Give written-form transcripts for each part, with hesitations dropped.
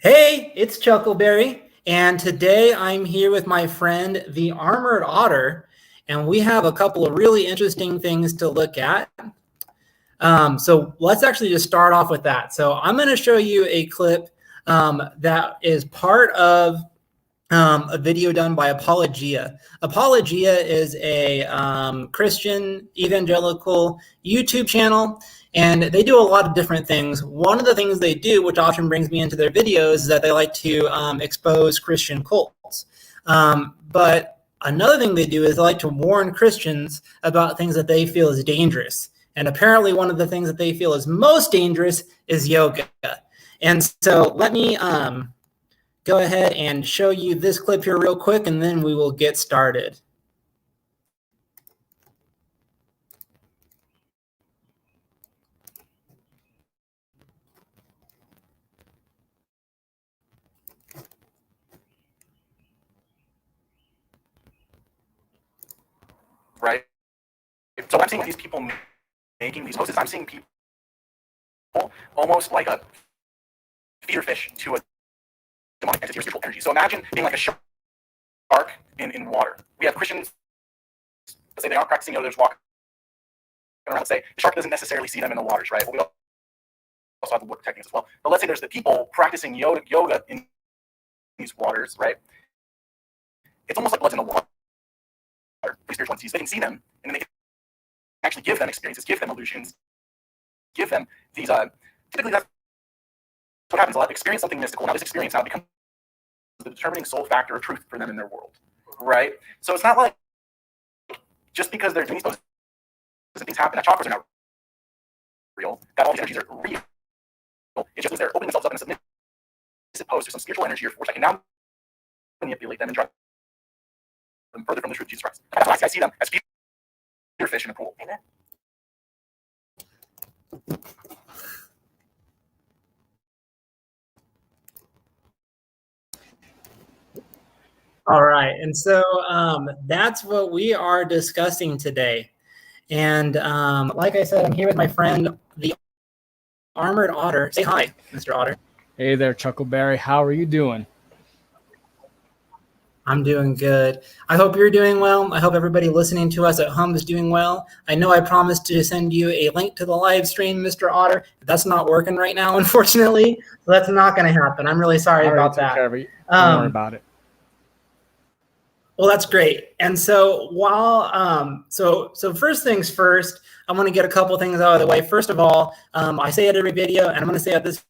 Hey, it's Chuckleberry, and today I'm here with my friend, the Armored Otter, and we have a couple of really interesting things to look at. So let's actually just start off with that. So I'm going to show you a clip that is part of a video done by Apologia. Apologia is a Christian evangelical YouTube channel, and they do a lot of different things. One of the things they do, which often brings me into their videos, is that they like to expose Christian cults. But another thing they do is they like to warn Christians about things that they feel is dangerous. And apparently one of the things that they feel is most dangerous is yoga. And so let me go ahead and show you this clip here real quick, and then we will get started. Right? So I'm seeing these people making these posts. I'm seeing people almost like a feeder fish to a demonic entity or spiritual energy. So imagine being like a shark in water. We have Christians, let's say they aren't practicing yoga, they're just walking around. Let's say the shark doesn't necessarily see them in the waters, right? But we also have the water techniques as well. But let's say there's the people practicing yoga in these waters, right? It's almost like blood's in the water. Spiritual entities, they can see them, and then they can actually give them experiences, give them illusions, give them these. Typically, that's what happens a lot. Experience something mystical. Now, this experience now becomes the determining sole factor of truth for them in their world, right? So it's not like just because they're doing these poses, things happen. That chakras are not real. That all these energies are real. It's just as they're opening themselves up in a submissive pose to some spiritual energy or force, I can now manipulate them and drive them further from the truth of Jesus Christ. That's why I see them as feeder fish in a pool. Amen. All right, and so that's what we are discussing today. And like I said, I'm here with my friend, the Armored Otter. Say hi, Mr. Otter. Hey there, Chuckleberry. How are you doing? I'm doing good. I hope you're doing well. I hope everybody listening to us at home is doing well. I know I promised to send you a link to the live stream, Mr. Otter. That's not working right now, unfortunately. So that's not going to happen. I'm really sorry about that. Don't worry about it. Well, that's great. And so while so first things first, I want to get a couple things out of the way. First of all, I say it every video, and I'm going to say it this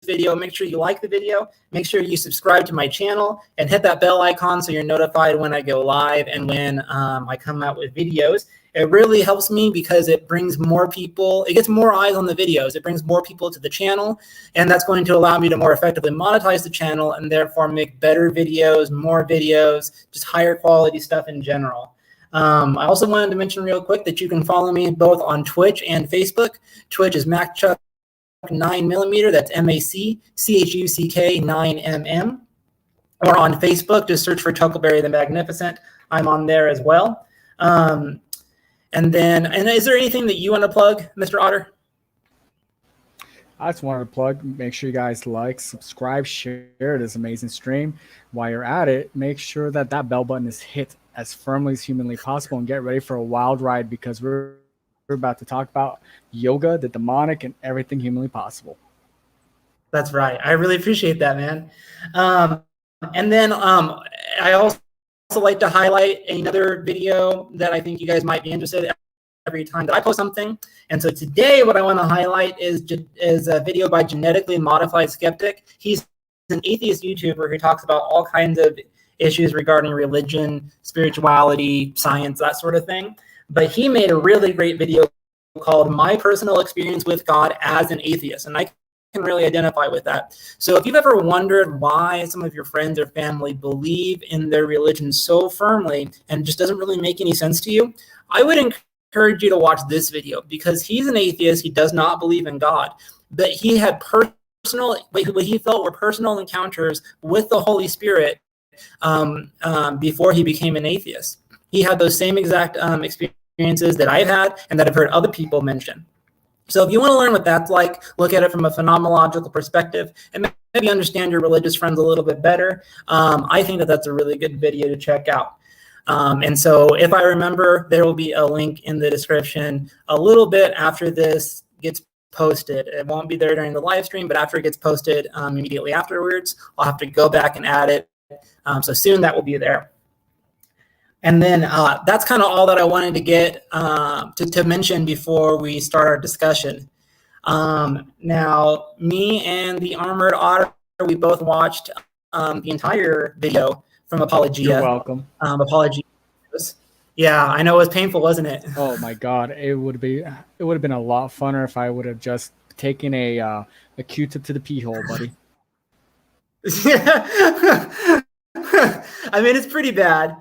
video. Make sure you like the video, make sure you subscribe to my channel, and hit that bell icon so you're notified when I go live and when I come out with videos. It really helps me because it brings more people, it gets more eyes on the videos, it brings more people to the channel, and that's going to allow me to more effectively monetize the channel and therefore make better videos, more videos, just higher quality stuff in general. I also wanted to mention real quick that you can follow me both on Twitch and Facebook. Twitch is MacChuck 9mm, that's MACCHUCK 9mm, or on Facebook, just search for Chuckleberry the Magnificent. I'm on there as well. And is there anything that you want to plug, Mr. Otter? I just wanted to plug, make sure you guys like, subscribe, share this amazing stream. While you're at it, make sure that bell button is hit as firmly as humanly possible, and get ready for a wild ride, because we're about to talk about yoga, the demonic, and everything humanly possible. That's right. I really appreciate that, man. And then I also like to highlight another video that I think you guys might be interested in every time that I post something. And so today what I want to highlight is a video by Genetically Modified Skeptic. He's an atheist YouTuber who talks about all kinds of issues regarding religion, spirituality, science, that sort of thing. But he made a really great video called My Personal Experience with God as an Atheist. And I can really identify with that. So if you've ever wondered why some of your friends or family believe in their religion so firmly and it just doesn't really make any sense to you, I would encourage you to watch this video, because he's an atheist. He does not believe in God, but he had what he felt were personal encounters with the Holy Spirit before he became an atheist. He had those same exact experiences that I've had and that I've heard other people mention. So if you want to learn what that's like, look at it from a phenomenological perspective, and maybe understand your religious friends a little bit better, I think that that's a really good video to check out. And so if I remember, there will be a link in the description a little bit after this gets posted. It won't be there during the live stream, but after it gets posted immediately afterwards, I'll have to go back and add it. So soon that will be there. And then that's kind of all that I wanted to get to mention before we start our discussion. Now, me and the Armored Otter, we both watched the entire video from Apologia. You're welcome. Apologia. Yeah, I know it was painful, wasn't it? Oh my God, it would have been a lot funner if I would have just taken a Q-tip to the pee hole, buddy. I mean, it's pretty bad.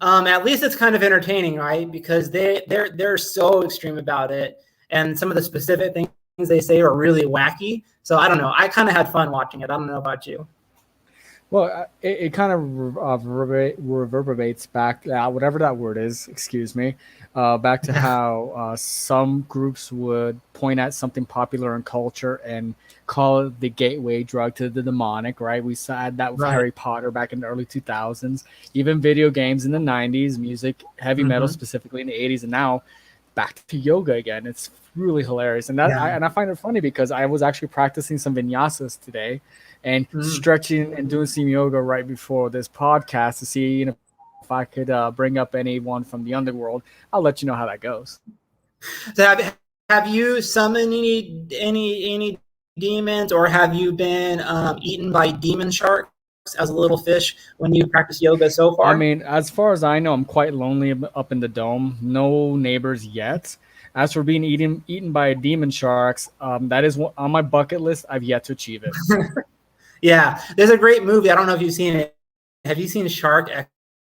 At least it's kind of entertaining, right? Because they're so extreme about it, and some of the specific things they say are really wacky. So I don't know. I kind of had fun watching it. I don't know about you. Well, it kind of reverberates back, whatever that word is, excuse me, back to how some groups would point at something popular in culture and call it the gateway drug to the demonic, right? We saw that with Harry Potter back in the early 2000s, even video games in the 90s, music, heavy metal specifically in the 80s, and now back to yoga again. It's really hilarious. And I find it funny because I was actually practicing some vinyasas today and stretching and doing some yoga right before this podcast to see if I could bring up anyone from the underworld. I'll let you know how that goes. So have you summoned any demons, or have you been eaten by demon sharks as a little fish when you practice yoga so far? I mean, as far as I know, I'm quite lonely up in the dome. No neighbors yet. As for being eaten by demon sharks, that is on my bucket list. I've yet to achieve it. Yeah, there's a great movie. I don't know if you've seen it. Have you seen Shark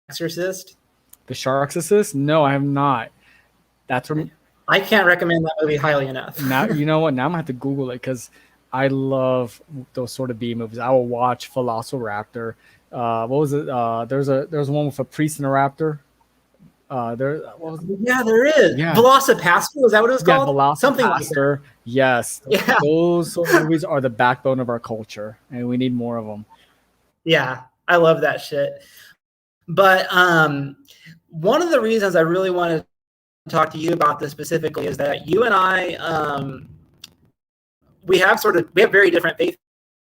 Exorcist? The Shark Exorcist? No, I have not. That's from. I can't recommend that movie highly enough. Now you know what? Now I'm gonna have to Google it because I love those sort of B movies. I will watch Velociraptor. What was it? There's one with a priest and a raptor. There is. Yeah. Velocipastor, is that what it was called? Velocipastor. Something like that. Yes. Yeah. Those sort of movies are the backbone of our culture, and we need more of them. Yeah, I love that shit. But one of the reasons I really wanted to talk to you about this specifically is that you and I, we have very different faith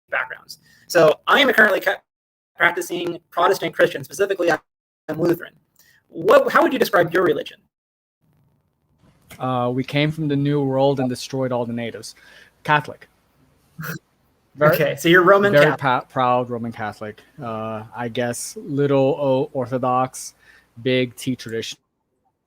backgrounds. So I am currently practicing Protestant Christian, specifically I'm Lutheran. How would you describe your religion? We came from the New World and destroyed all the natives. Catholic. Okay, so you're Roman Catholic. Very proud Roman Catholic. I guess little O Orthodox, big T traditional.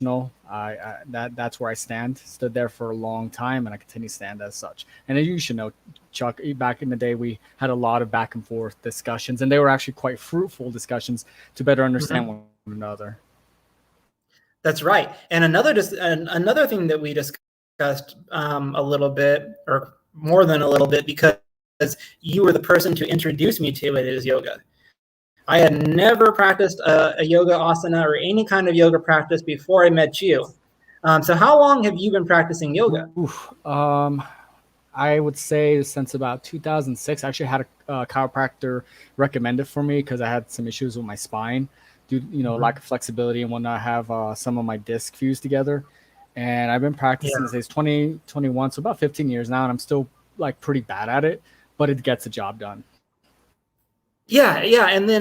That's where I stand. Stood there for a long time, and I continue to stand as such. And as you should know, Chuck, back in the day, we had a lot of back and forth discussions, and they were actually quite fruitful discussions to better understand one another. That's right. And another thing that we discussed a little bit, or more than a little bit, because you were the person to introduce me to it, is yoga. I had never practiced a yoga asana or any kind of yoga practice before I met you. So how long have you been practicing yoga? I would say since about 2006. I actually had a chiropractor recommend it for me because I had some issues with my spine. Due lack of flexibility and whatnot. I have some of my discs fused together, and I've been practicing since 2021, so about 15 years now, and I'm still like pretty bad at it, but it gets the job done. Yeah, and then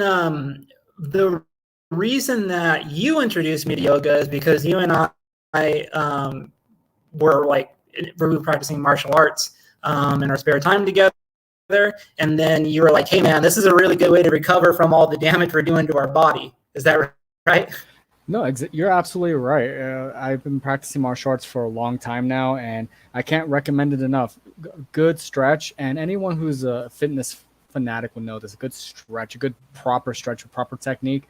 the reason that you introduced me to yoga is because you and I were practicing martial arts in our spare time together. And then you were like, hey man, this is a really good way to recover from all the damage we're doing to our body. Is that right? No, you're absolutely right. I've been practicing martial arts for a long time now, and I can't recommend it enough. Good stretch, and anyone who's a fitness fanatic will know this. A good stretch, a good proper stretch with proper technique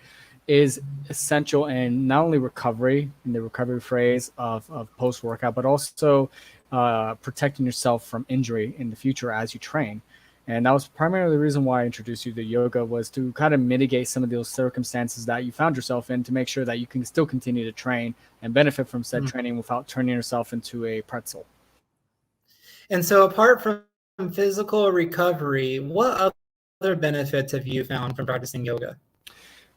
is essential in not only recovery, in the recovery phase of post-workout, but also protecting yourself from injury in the future as you train. And that was primarily the reason why I introduced you to yoga, was to kind of mitigate some of those circumstances that you found yourself in, to make sure that you can still continue to train and benefit from said training without turning yourself into a pretzel. And so apart from physical recovery, what other benefits have you found from practicing yoga?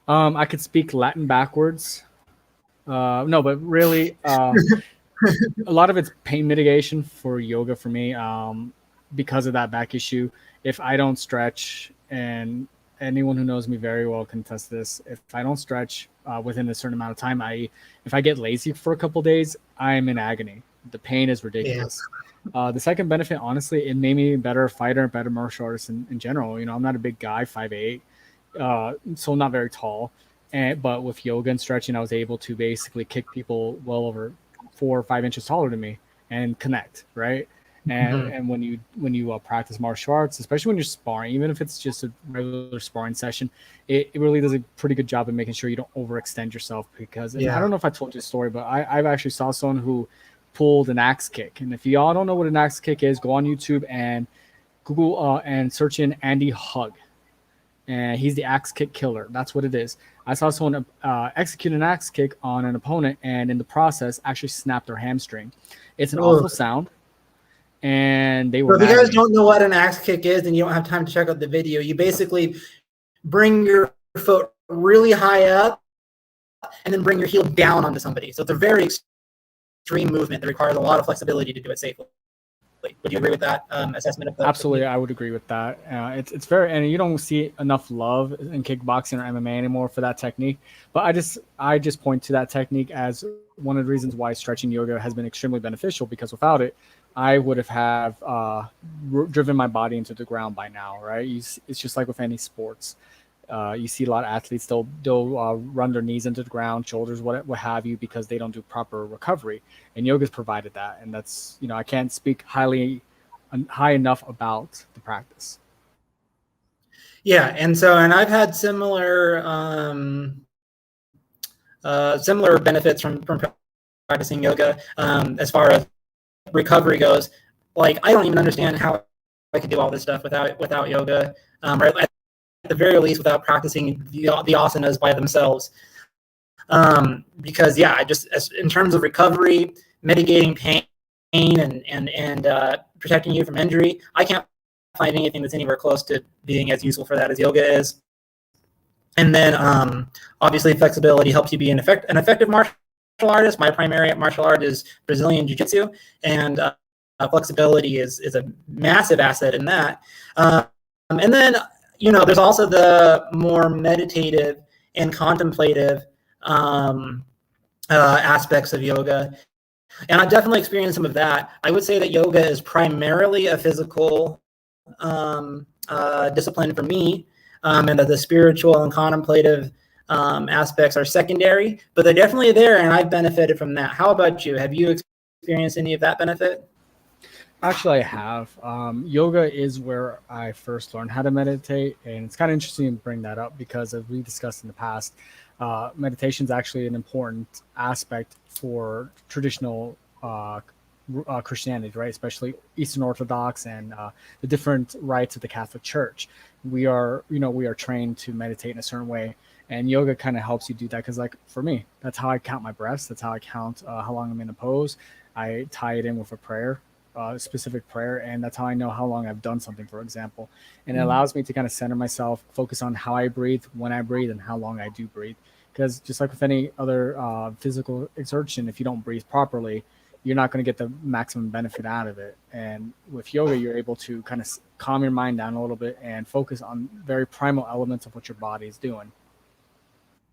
I could speak Latin backwards. No, but really, a lot of it's pain mitigation for yoga for me, because of that back issue. If I don't stretch, and anyone who knows me very well can attest to this, if I don't stretch within a certain amount of time, if I get lazy for a couple days, I'm in agony. The pain is ridiculous. The second benefit, honestly, it made me a better fighter, better martial artist in general. You know, I'm not a big guy, 5'8", so not very tall. But with yoga and stretching, I was able to basically kick people well over 4 or 5 inches taller than me and connect, right? And when you practice martial arts, especially when you're sparring, even if it's just a regular sparring session, it really does a pretty good job of making sure you don't overextend yourself. Because I don't know if I told you the story, but I've actually saw someone who pulled an axe kick. And if y'all don't know what an axe kick is, go on YouTube and Google and search in Andy Hug. And he's the axe kick killer. That's what it is. I saw someone execute an axe kick on an opponent, and in the process, actually snapped their hamstring. It's an awful sound, and they were. So if you guys don't know what an axe kick is, and you don't have time to check out the video, you basically bring your foot really high up, and then bring your heel down onto somebody. So it's a very extreme movement that requires a lot of flexibility to do it safely. Would you agree with that assessment of that? Absolutely, I would agree with that. It's very, and you don't see enough love in kickboxing or MMA anymore for that technique. But I just point to that technique as one of the reasons why stretching yoga has been extremely beneficial, because without it, I would have driven my body into the ground by now, right? It's just like with any sports. You see a lot of athletes, they'll run their knees into the ground, shoulders, what have you, because they don't do proper recovery. And yoga's provided that. And that's, I can't speak high enough about the practice. Yeah. And I've had similar benefits from practicing yoga as far as recovery goes. Like, I don't even understand how I could do all this stuff without yoga, right? At the very least, without practicing the asanas by themselves. Because I just, in terms of recovery, mitigating pain and protecting you from injury, I can't find anything that's anywhere close to being as useful for that as yoga is. And then obviously flexibility helps you be an effective martial artist. My primary martial art is Brazilian Jiu-Jitsu, and flexibility is a massive asset in that. And then there's also the more meditative and contemplative aspects of yoga. And I've definitely experienced some of that. I would say that yoga is primarily a physical discipline for me, and that the spiritual and contemplative aspects are secondary, but they're definitely there, and I've benefited from that. How about you? Have you experienced any of that benefit? Actually, I have. Yoga is where I first learned how to meditate, and it's kind of interesting to bring that up because, as we discussed in the past, meditation is actually an important aspect for traditional Christianity, right? Especially Eastern Orthodox and the different rites of the Catholic Church. We are trained to meditate in a certain way, and yoga kind of helps you do that. Because, like, for me, that's how I count my breaths. That's how I count how long I'm in a pose. I tie it in with a prayer. Specific prayer, and that's how I know how long I've done something, for example. And it allows me to kind of center myself, focus on how I breathe, when I breathe, and how long I do breathe. Because just like with any other physical exertion, if you don't breathe properly, you're not going to get the maximum benefit out of it. And with yoga, you're able to kind of calm your mind down a little bit and focus on very primal elements of what your body is doing.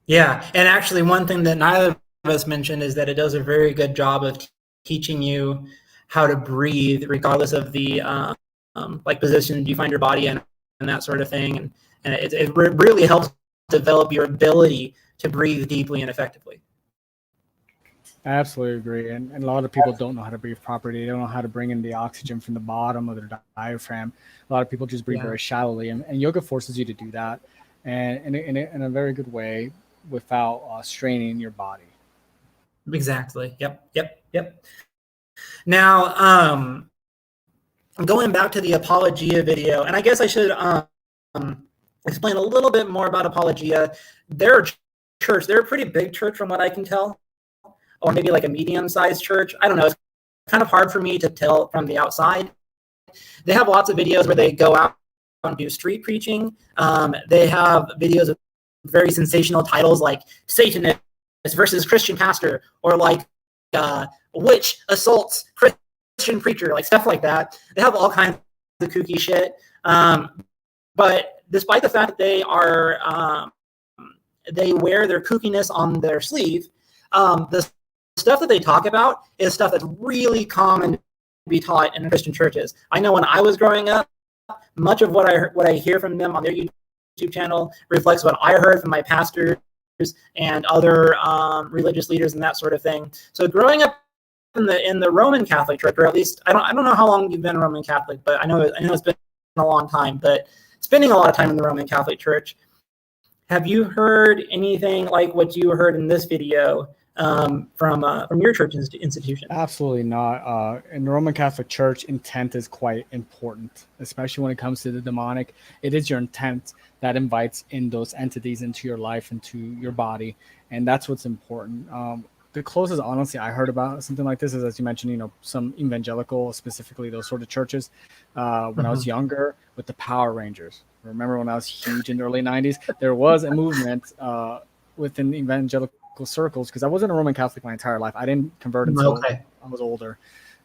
Yeah, and actually one thing that neither of us mentioned is that it does a very good job of teaching you how to breathe, regardless of the position you find your body in and that sort of thing. And it really helps develop your ability to breathe deeply and effectively. I absolutely agree. And a lot of people don't know how to breathe properly. They don't know how to bring in the oxygen from the bottom of their diaphragm. A lot of people just breathe very shallowly. And yoga forces you to do that and in a very good way without straining your body. Exactly. Yep. Now, going back to the Apologia video, and I guess I should explain a little bit more about Apologia. They're a pretty big church from what I can tell, or maybe like a medium-sized church. I don't know. It's kind of hard for me to tell from the outside. They have lots of videos where they go out and do street preaching. They have videos of very sensational titles like Satanist versus Christian pastor, or like witch assaults Christian preacher, like stuff like that. They have all kinds of kooky shit. But despite the fact that they are, they wear their kookiness on their sleeve, the stuff that they talk about is stuff that's really common to be taught in Christian churches. I know when I was growing up, much of what I hear from them on their YouTube channel reflects what I heard from my pastors and other religious leaders and that sort of thing. So growing up in the Roman Catholic Church, or at least I don't know how long you've been a Roman Catholic, but I know it's been a long time. But spending a lot of time in the Roman Catholic Church, have you heard anything like what you heard in this video from your church institution? Absolutely not. In the Roman Catholic Church, intent is quite important, especially when it comes to the demonic. It is your intent that invites in those entities into your life, into your body, and that's what's important. The closest, honestly, I heard about something like this is, as you mentioned, some evangelical, specifically those sort of churches. When I was younger, with the Power Rangers. Remember when I was huge in the early 90s? There was a movement within evangelical circles, because I wasn't a Roman Catholic my entire life. I didn't convert until I was older,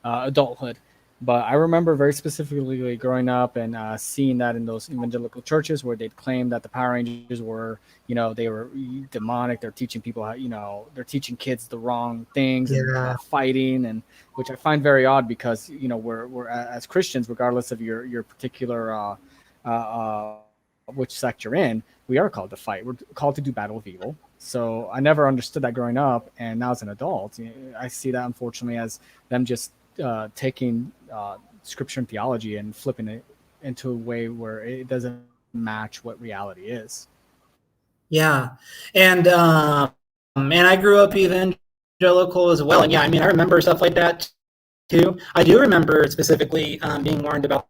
adulthood. But I remember very specifically growing up and seeing that in those evangelical churches where they'd claim that the Power Rangers were, they were demonic. They're teaching people how, they're teaching kids the wrong things and fighting, and which I find very odd because, we're as Christians, regardless of your particular which sect you're in, we are called to fight. We're called to do battle with evil. So I never understood that growing up, and now as an adult, I see that unfortunately as them just taking scripture and theology and flipping it into a way where it doesn't match what reality is. Yeah, and I grew up evangelical as well, and yeah, I mean I remember stuff like that too. I do remember specifically being warned about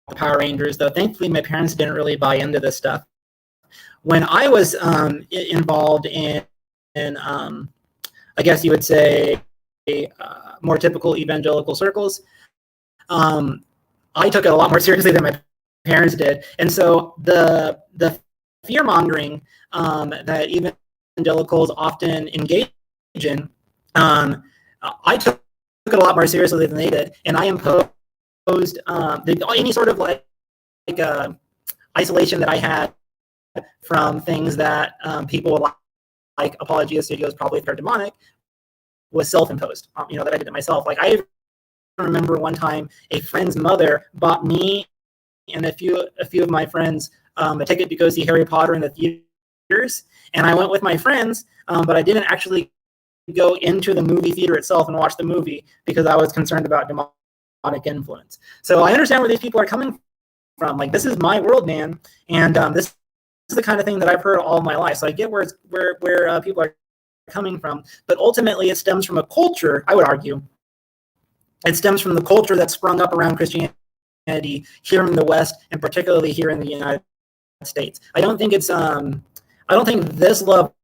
the Power Rangers, though thankfully my parents didn't really buy into this stuff. When I was involved in I guess you would say, more typical evangelical circles, I took it a lot more seriously than my parents did. And so the fear mongering that evangelicals often engage in, I took it a lot more seriously than they did. And I imposed any sort of like isolation that I had from things that people would like Apologia studios probably if they're demonic was self-imposed, that I did it myself. Like I remember one time a friend's mother bought me and a few of my friends a ticket to go see Harry Potter in the theaters, and I went with my friends, but I didn't actually go into the movie theater itself and watch the movie because I was concerned about demonic influence. So I understand where these people are coming from. Like, this is my world, man, and this is the kind of thing that I've heard all my life. So I get where people are coming from, but ultimately it stems from a culture. I would argue it stems from the culture that sprung up around Christianity here in the West, and particularly here in the United States. I don't think this level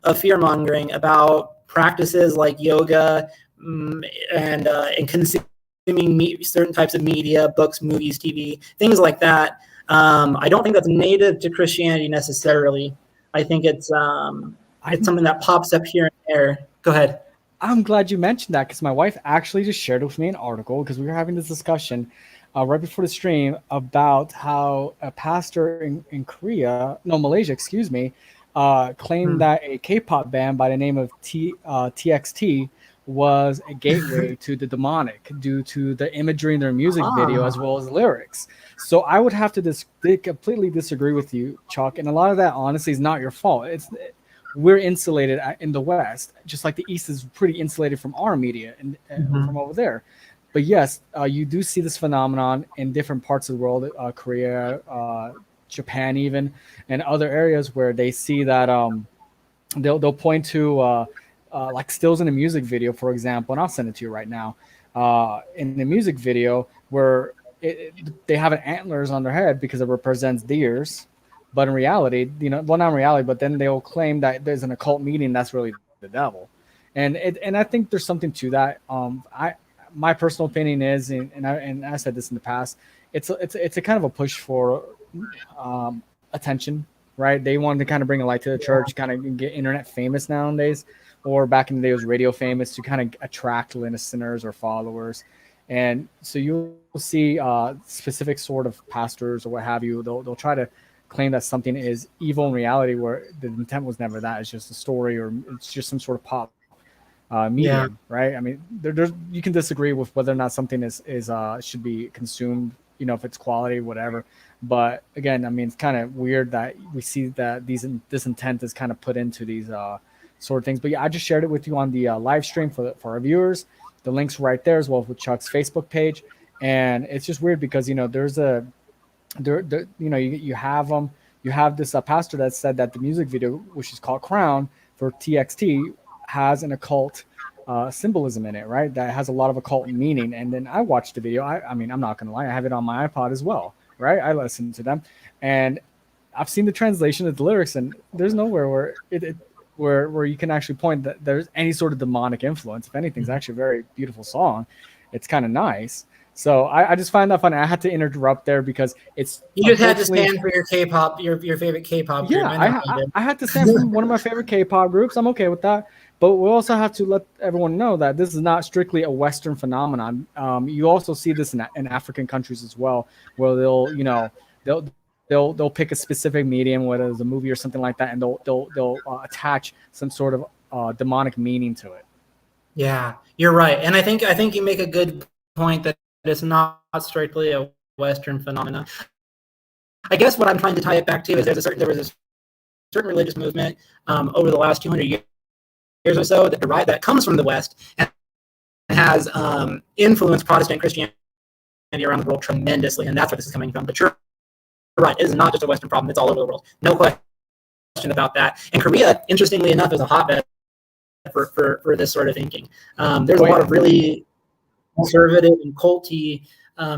of fear mongering about practices like yoga and consuming certain types of media, books, movies, TV, things like that. I don't think that's native to Christianity necessarily. I think it's something that pops up here and there. Go ahead. I'm glad you mentioned that, because my wife actually just shared with me an article, because we were having this discussion right before the stream about how a pastor in Malaysia, claimed that a K-pop band by the name of TXT was a gateway to the demonic due to the imagery in their music video as well as the lyrics. So I would have to completely disagree with you, Chuck. And a lot of that, honestly, is not your fault. We're insulated in the West, just like the East is pretty insulated from our media and from over there. But yes, you do see this phenomenon in different parts of the world, Korea, Japan even, and other areas where they see that they'll point to like stills in a music video, for example, and I'll send it to you right now. In the music video where they have an antlers on their head because it represents deers, but in reality, not in reality, but then they'll claim that there's an occult meaning that's really the devil, and I think there's something to that. my personal opinion is, and I said this in the past, it's a kind of a push for attention, right? They wanted to kind of bring a light to the church, kind of get internet famous nowadays, or back in the day it was radio famous to kind of attract listeners or followers. And so you'll see specific sort of pastors or what have you. They'll try to claim that something is evil in reality, where the intent was never that. It's just a story, or it's just some sort of pop medium, right? I mean, there's you can disagree with whether or not something is should be consumed, if it's quality, whatever. But again, I mean, it's kind of weird that we see that this intent is kind of put into these sort of things. But yeah, I just shared it with you on the live stream for our viewers. The link's right there, as well as with Chuck's Facebook page. And it's just weird because there's a you have this pastor that said that the music video, which is called Crown for TXT, has an occult symbolism in it, right? That has a lot of occult meaning. And then I watched the video. I mean, I'm not gonna lie, I have it on my iPod as well, right? I listen to them, and I've seen the translation of the lyrics, and there's nowhere where you can actually point that there's any sort of demonic influence. If anything, it's actually a very beautiful song. It's kind of nice. So I just find that funny. I had to interrupt there because it's you just had to stand for your K-pop, your favorite K-pop group. Yeah, I had to stand for one of my favorite K-pop groups. I'm okay with that. But we also have to let everyone know that this is not strictly a Western phenomenon. You also see this in African countries as well, where they'll pick a specific medium, whether it's a movie or something like that, and they'll attach some sort of demonic meaning to it. Yeah, you're right, and I think you make a good point that it's not strictly a Western phenomenon. I guess what I'm trying to tie it back to is there was a certain religious movement over the last 200 years or so that comes from the West and has influenced Protestant Christianity around the world tremendously, and that's where this is coming from. But you're right, it is not just a Western problem; it's all over the world. No question about that. And Korea, interestingly enough, is a hotbed for this sort of thinking. There's a lot of really conservative and culty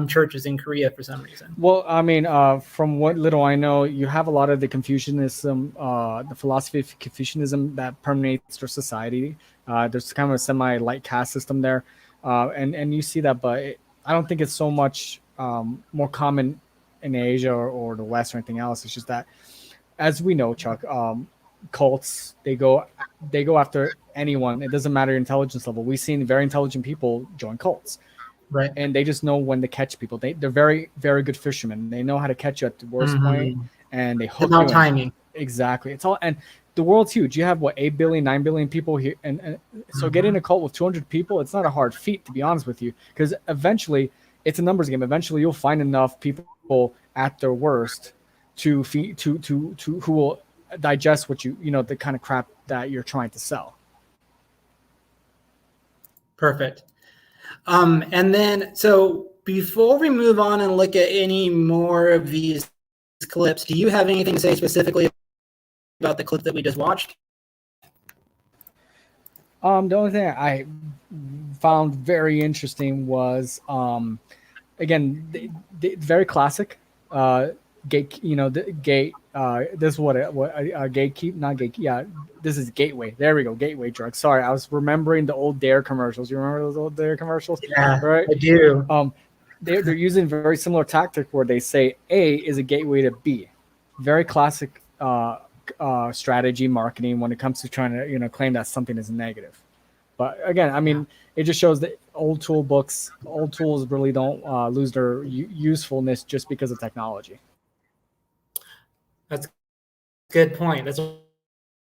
churches in Korea for some reason. Well, I mean, from what little I know, you have a lot of the Confucianism, the philosophy of Confucianism that permeates their society. There's kind of a semi-light caste system there, and you see that, but I don't think it's so much more common in Asia or the West or anything else. It's just that, as we know, Chuck, cults they go after anyone. It doesn't matter your intelligence level. We've seen very intelligent people join cults. Right. And they just know when to catch people. They're very, very good fishermen. They know how to catch you at the worst point, and they hook you in. Timing. Exactly. It's all, and the world's huge. You have 8 billion, 9 billion people here, and so getting a cult with 200 people, it's not a hard feat, to be honest with you, because eventually it's a numbers game. Eventually you'll find enough people at their worst to who will digest what the kind of crap that you're trying to sell. Perfect. And then, so before we move on and look at any more of these clips, do you have anything to say specifically about the clip that we just watched? The only thing I found very interesting was, again, the very classic gate. The gate. This is what gatekeep, not gate. Yeah, this is gateway. There we go, gateway drug. Sorry, I was remembering the old Dare commercials. You remember those old Dare commercials? Yeah, right. I do. They're using a very similar tactic where they say A is a gateway to B. Very classic strategy marketing when it comes to trying to claim that something is negative. But again, I mean, it just shows that old tools really don't lose their usefulness just because of technology. That's a good point. That's a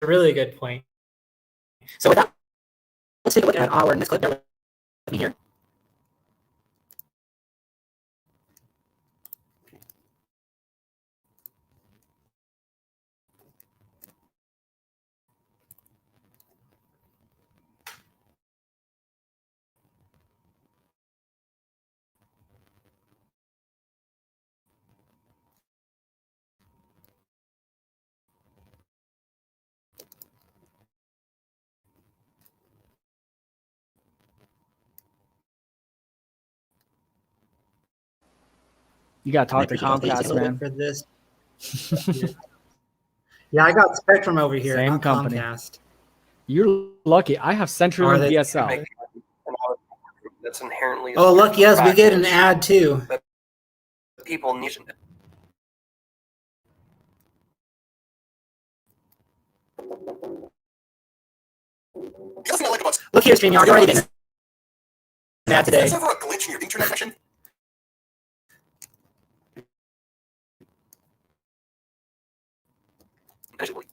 really good point. So with that, let's take a look at our next clip. Let me hear. You got to talk to Comcast, man. For this. Yeah, I got Spectrum over here. Same not company. Comcast. You're lucky. I have CenturyLink DSL. that's inherently. Oh, look, yes, we get an ad too. That people need. Look here, StreamYard, you're already getting an ad today. Is there ever a glitch in your internet connection? Basically,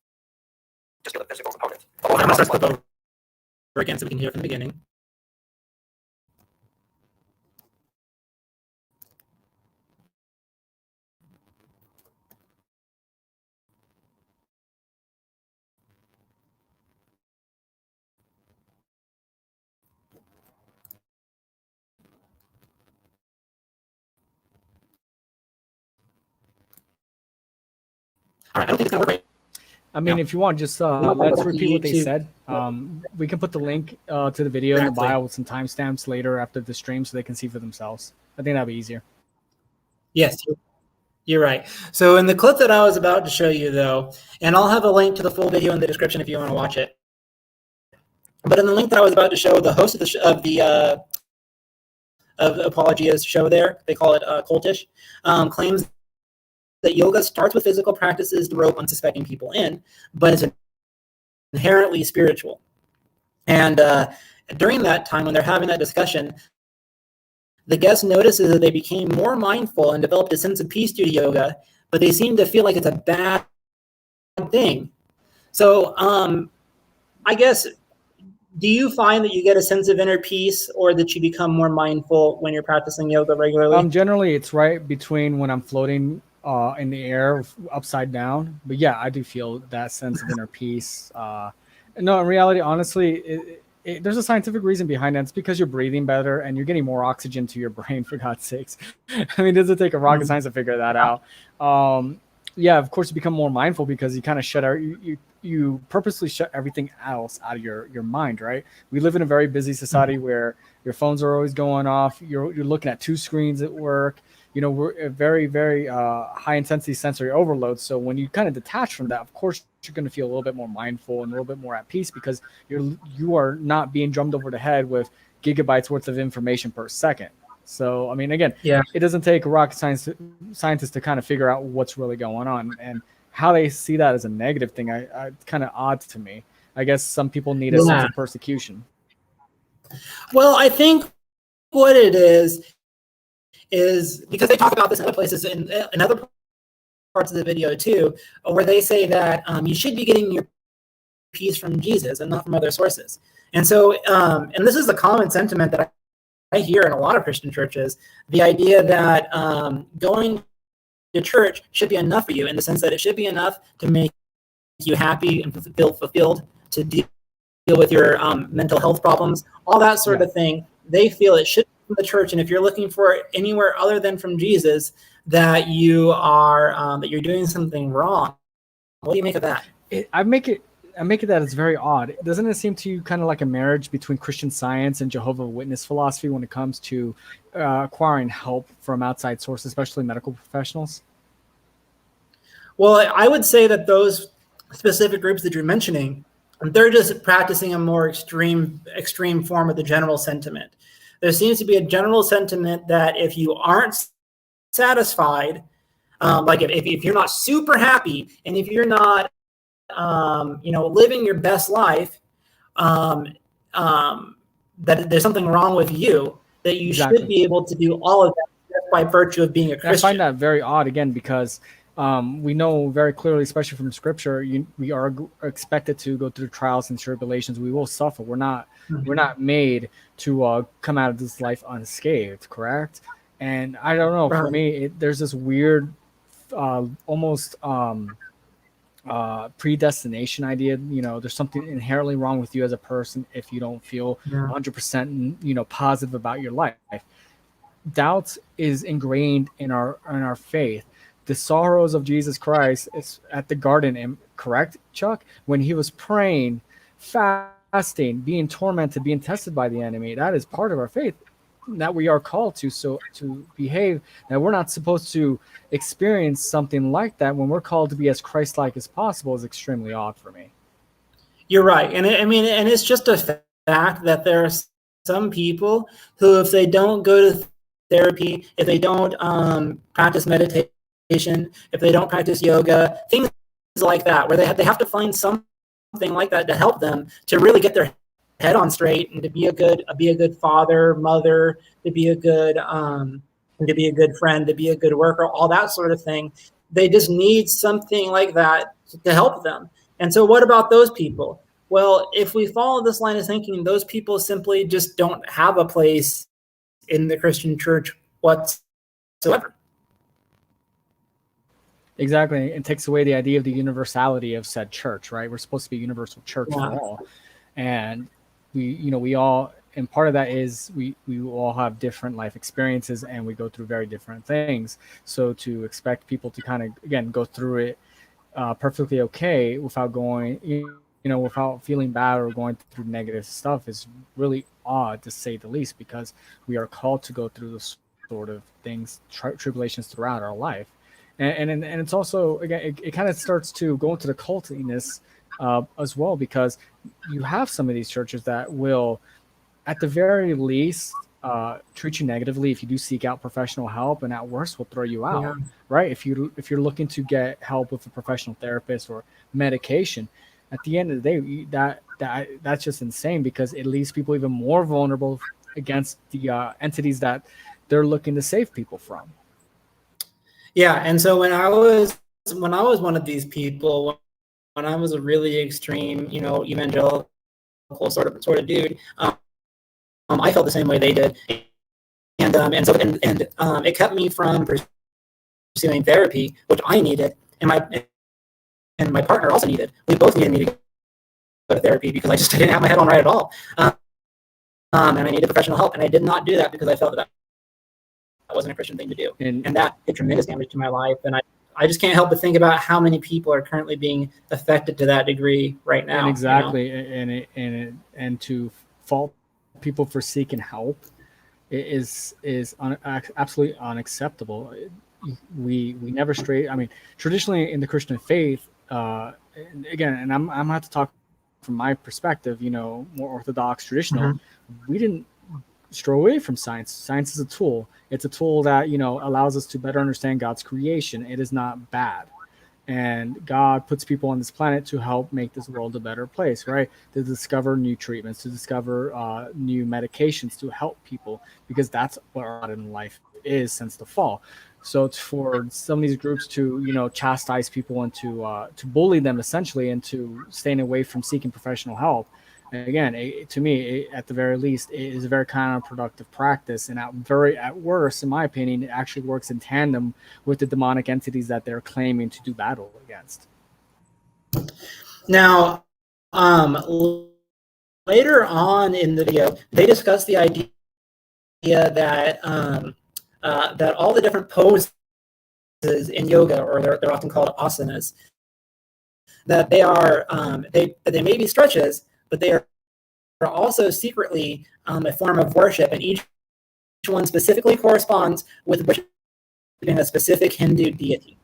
just get a physical component. I'm going to start the clip over again so we can hear from the beginning. All right, I don't think it's going to work right. I mean, if you want, just let's repeat what they said. We can put the link to the video in the bio with some timestamps later after the stream so they can see for themselves. I think that'd be easier. Yes, you're right. So in the clip that I was about to show you, though, and I'll have a link to the full video in the description if you want to watch it. But in the link that I was about to show, the host of the Apologia's show there, they call it cultish, claims that yoga starts with physical practices to rope unsuspecting people in, but it's inherently spiritual. And during that time, when they're having that discussion, the guest notices that they became more mindful and developed a sense of peace due to yoga, but they seem to feel like it's a bad thing. So I guess, do you find that you get a sense of inner peace or that you become more mindful when you're practicing yoga regularly? Generally, it's right between when I'm floating in the air upside down. But yeah, I do feel that sense of inner peace. No, in reality, honestly, there's a scientific reason behind that. It's because you're breathing better and you're getting more oxygen to your brain, for God's sakes. I mean, it doesn't take a rocket science to figure that out. Yeah, of course, you become more mindful because you kind of shut out, you purposely shut everything else out of your mind, right? We live in a very busy society where your phones are always going off. You're looking at two screens at work. You know, we're a very, very high intensity sensory overload. So when you kind of detach from that, of course, you're going to feel a little bit more mindful and a little bit more at peace because you are not being drummed over the head with gigabytes worth of information per second. So, I mean, again, it doesn't take a rocket scientist to kind of figure out what's really going on, and how they see that as a negative thing. It's kind of odd to me. I guess some people need a sense of persecution. Well, I think what it is because they talk about this in other places in other parts of the video too, where they say that you should be getting your peace from Jesus and not from other sources. And so, and this is a common sentiment that I hear in a lot of Christian churches, the idea that going to church should be enough for you, in the sense that it should be enough to make you happy and feel fulfilled, to deal with your mental health problems, all that sort of thing. They feel it should be from the church, and if you're looking for it anywhere other than from Jesus, that you are that you're doing something wrong. What do you make of that? I make it that it's very odd. Doesn't it seem to you kind of like a marriage between Christian Science and Jehovah's Witness philosophy when it comes to acquiring help from outside sources, especially medical professionals? Well, I would say that those specific groups that you're mentioning, they're just practicing a more extreme form of the general sentiment. There seems to be a general sentiment that if you aren't satisfied, like if you're not super happy, and if you're not living your best life, that there's something wrong with you, that you should be able to do all of that by virtue of being a Christian. I find that very odd, again, because we know very clearly, especially from Scripture, we are expected to go through trials and tribulations. We will suffer. We're not made to come out of this life unscathed, correct? And I don't know. For me, there's this weird, almost predestination idea. You know, there's something inherently wrong with you as a person if you don't feel 100% positive about your life. Doubt is ingrained in our faith. The sorrows of Jesus Christ is at the garden, correct, Chuck? When he was praying, fasting, being tormented, being tested by the enemy, that is part of our faith that we are called to behave. That we're not supposed to experience something like that when we're called to be as Christ-like as possible is extremely odd for me. You're right, and it's just a fact that there's some people who, if they don't go to therapy, if they don't practice meditation, if they don't practice yoga, things like that, where they have to find something like that to help them to really get their head on straight and to be a good father, mother, to be a good friend, to be a good worker, all that sort of thing. They just need something like that to help them. And so what about those people? Well, if we follow this line of thinking, those people simply just don't have a place in the Christian church whatsoever. Exactly. It takes away the idea of the universality of said church, right? We're supposed to be a universal church for all. And we all, and part of that is we all have different life experiences and we go through very different things. So to expect people to kind of, again, go through it perfectly okay without without feeling bad or going through negative stuff is really odd, to say the least, because we are called to go through this sort of things, tribulations throughout our life. And it's also, again, it kind of starts to go into the cultiness as well, because you have some of these churches that will, at the very least, treat you negatively if you do seek out professional help, and at worst will throw you out. Right? If you're looking to get help with a professional therapist or medication, at the end of the day, that's just insane, because it leaves people even more vulnerable against the entities that they're looking to save people from. Yeah, and so when I was one of these people, when I was a really extreme, evangelical sort of dude, I felt the same way they did, and it kept me from pursuing therapy, which I needed, and my partner also needed. We both needed me to go to therapy because I just didn't have my head on right at all, and I needed professional help, and I did not do that because I felt that wasn't a Christian thing to do, and that did tremendous damage to my life. And I just can't help but think about how many people are currently being affected to that degree right now. And exactly, and to fault people for seeking help is absolutely unacceptable. We never stray. I mean, traditionally in the Christian faith, again, and I'm gonna have to talk from my perspective, more orthodox, traditional. We didn't stray away from science. Science is a tool. It's a tool that allows us to better understand God's creation. It is not bad, and God puts people on this planet to help make this world a better place, right? To discover new treatments, to discover new medications to help people, because that's what our lot in life is since the fall. So it's for some of these groups to chastise people and to bully them essentially into staying away from seeking professional help. Again, to me, at the very least, it is a very counterproductive practice, and at worst, in my opinion, it actually works in tandem with the demonic entities that they're claiming to do battle against. Now, later on in the video, they discuss the idea that that all the different poses in yoga, or they're often called asanas, that they are they may be stretches, but they are also secretly a form of worship, and each one specifically corresponds with worshiping a specific Hindu deity.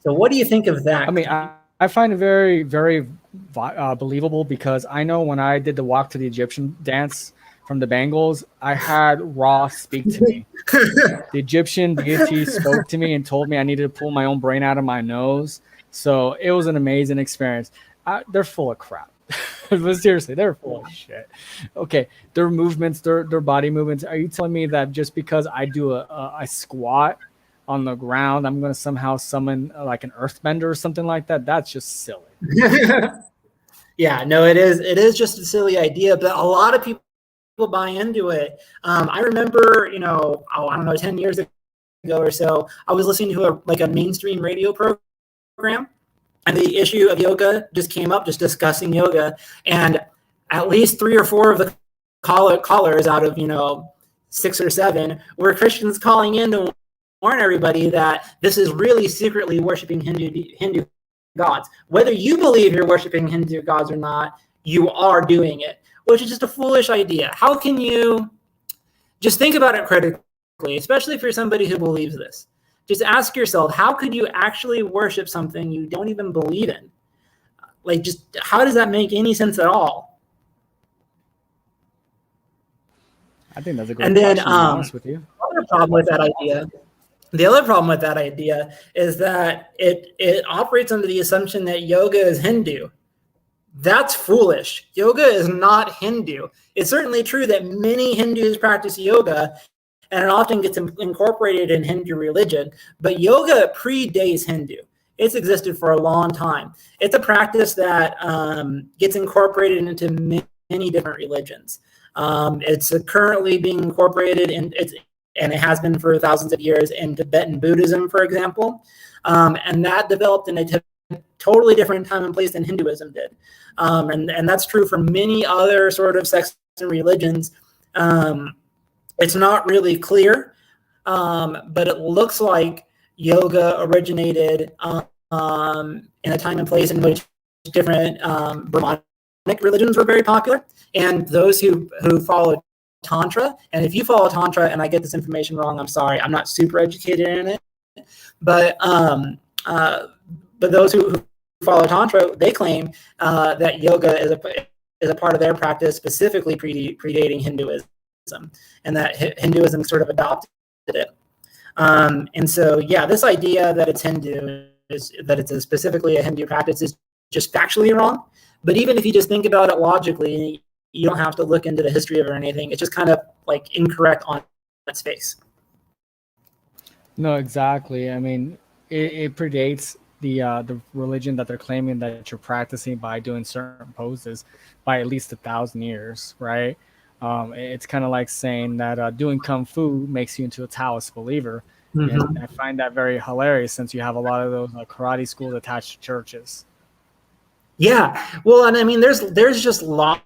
So what do you think of that? I mean, I find it very, very believable, because I know when I did the walk to the Egyptian dance from the Bengals, I had Ra speak to me. The Egyptian deity spoke to me and told me I needed to pull my own brain out of my nose. So it was an amazing experience. They're full of crap. But seriously, they're full of shit. Okay, their movements, their body movements. Are you telling me that just because I do a squat on the ground, I'm going to somehow summon like an earthbender or something like that? That's just silly. Yeah, no, it is just a silly idea, but a lot of people buy into it. I remember, I don't know, 10 years ago or so, I was listening to a mainstream radio program, and the issue of yoga just came up, just discussing yoga, and at least 3 or 4 of the callers out of 6 or 7 were Christians calling in to warn everybody that this is really secretly worshiping Hindu gods. Whether you believe you're worshiping Hindu gods or not, you are doing it, which is just a foolish idea. How can you just think about it critically, especially if you're somebody who believes this? Just ask yourself, how could you actually worship something you don't even believe in? Like, just how does that make any sense at all? I think that's a great And then question, to be honest with you. other problem with that idea. The other problem with that idea is that it operates under the assumption that yoga is Hindu. That's foolish. Yoga is not Hindu. It's certainly true that many Hindus practice yoga, and it often gets incorporated in Hindu religion, but yoga predates Hindu. It's existed for a long time. It's a practice that gets incorporated into many different religions. It's currently being incorporated and it has been for thousands of years in Tibetan Buddhism, for example. And that developed in a totally different time and place than Hinduism did. And that's true for many other sort of sects and religions. It's not really clear, but it looks like yoga originated in a time and place in which different Brahmanic religions were very popular. And those who followed Tantra, and if you follow Tantra and I get this information wrong, I'm sorry, I'm not super educated in it, but those who follow Tantra, they claim that yoga is a part of their practice specifically predating Hinduism, and that Hinduism sort of adopted it. And so, yeah, this idea that it's Hindu that it's specifically a Hindu practice is just factually wrong. But even if you just think about it logically, you don't have to look into the history of it or anything. It's just kind of like incorrect on its face. No, exactly. I mean, it predates the religion that they're claiming that you're practicing by doing certain poses by at least 1,000 years, right? It's kind of like saying that doing kung fu makes you into a Taoist believer. Mm-hmm. And I find that very hilarious since you have a lot of those karate schools attached to churches. Yeah, well, and I mean, there's just lots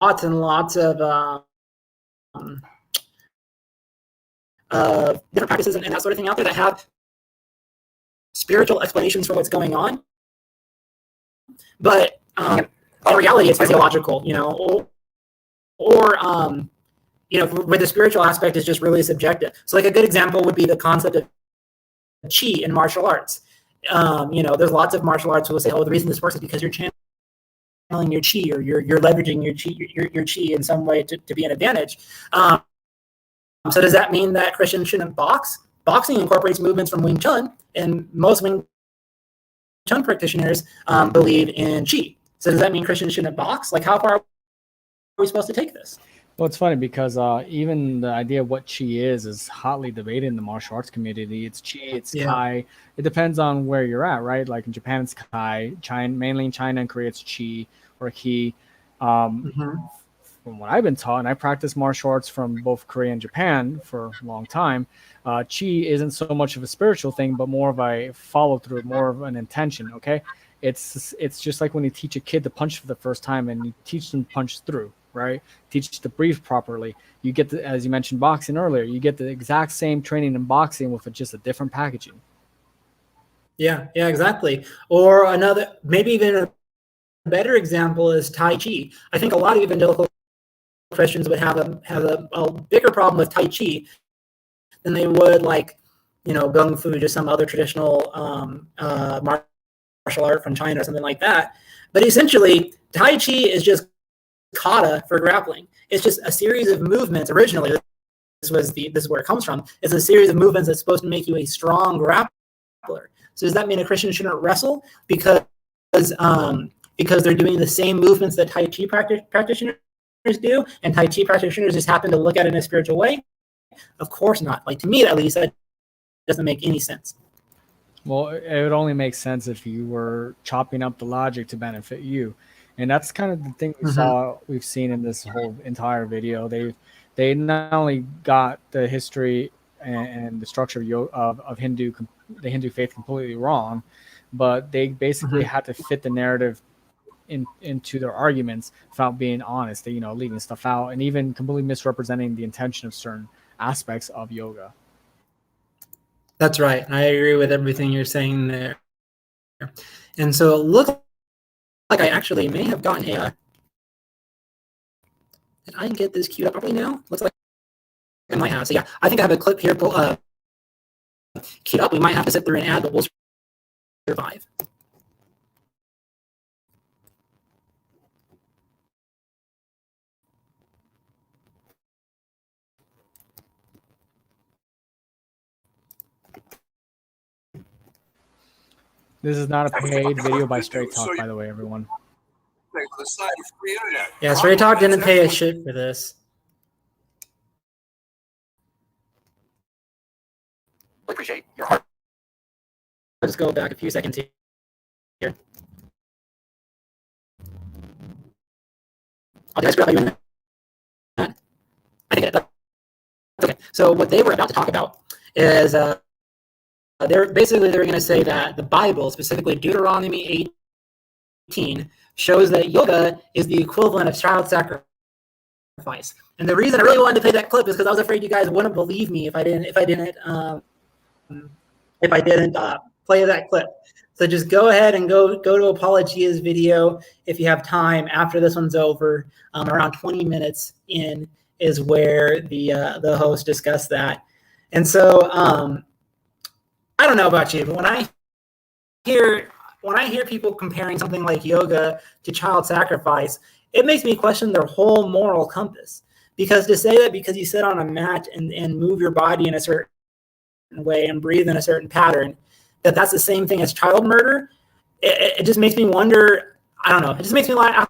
and lots of different practices and that sort of thing out there that have spiritual explanations for what's going on, but in reality, it's physiological, or where the spiritual aspect is just really subjective. So, like a good example would be the concept of chi in martial arts. There's lots of martial arts who will say, "Oh, the reason this works is because you're channeling your chi, or you're leveraging your chi in some way to be an advantage." So does that mean that Christians shouldn't box? Boxing incorporates movements from Wing Chun, and most Wing Chun practitioners believe in chi. So does that mean Christians shouldn't box? Like, how far are we supposed to take this? Well, it's funny because even the idea of what chi is hotly debated in the martial arts community. It's chi, it's kai. It depends on where you're at, right? Like in Japan, it's kai. Mainly in China and Korea, it's chi or ki. From what I've been taught, and I practice martial arts from both Korea and Japan for a long time, chi isn't so much of a spiritual thing, but more of a follow through, more of an intention. Okay, it's just like when you teach a kid to punch for the first time and you teach them to punch through, right? Teach to breathe properly. You get the, as you mentioned, boxing earlier, you get the exact same training in boxing with just a different packaging. Yeah, exactly. Or another, maybe even a better example is Tai Chi. I think a lot of evangelical Christians would have a bigger problem with Tai Chi than they would Gung Fu, just some other traditional martial art from China or something like that. But essentially, Tai Chi is just kata for grappling. It's just a series of movements. Originally, this is where it comes from. It's a series of movements that's supposed to make you a strong grappler. So does that mean a Christian shouldn't wrestle because they're doing the same movements that Tai Chi practitioners do, and Tai Chi practitioners just happen to look at it in a spiritual way? Of course not. Like, to me, at least, that doesn't make any sense. Well, it would only make sense if you were chopping up the logic to benefit you, and that's kind of the thing we've seen in this whole entire video. They not only got the history and the structure of the Hindu faith completely wrong, but they basically had to fit the narrative into their arguments without being honest, leaving stuff out and even completely misrepresenting the intention of certain aspects of yoga. That's right. I agree with everything you're saying there. And so it looks like I actually may have gotten did I get this queued up properly now? Looks like I might have. So yeah, I think I have a clip here queued up. We might have to sit through an ad, but we'll survive. This is not a paid video by Straight Talk, by the way, everyone. Yeah, Straight Talk didn't pay a shit for this. Appreciate your heart. Let's go back a few seconds here. I'll just grab you in that. I think that's okay. So what they were about to talk about is they were going to say that the Bible, specifically Deuteronomy 18, shows that yoga is the equivalent of child sacrifice. And the reason I really wanted to play that clip is because I was afraid you guys wouldn't believe me if I didn't play that clip. So just go ahead and go to Apologia's video if you have time after this one's over. Around 20 minutes in is where the host discussed that. And so I don't know about you, but when I hear people comparing something like yoga to child sacrifice, it makes me question their whole moral compass. Because to say that because you sit on a mat and move your body in a certain way and breathe in a certain pattern, that's the same thing as child murder, it just makes me wonder. I don't know. It just makes me ask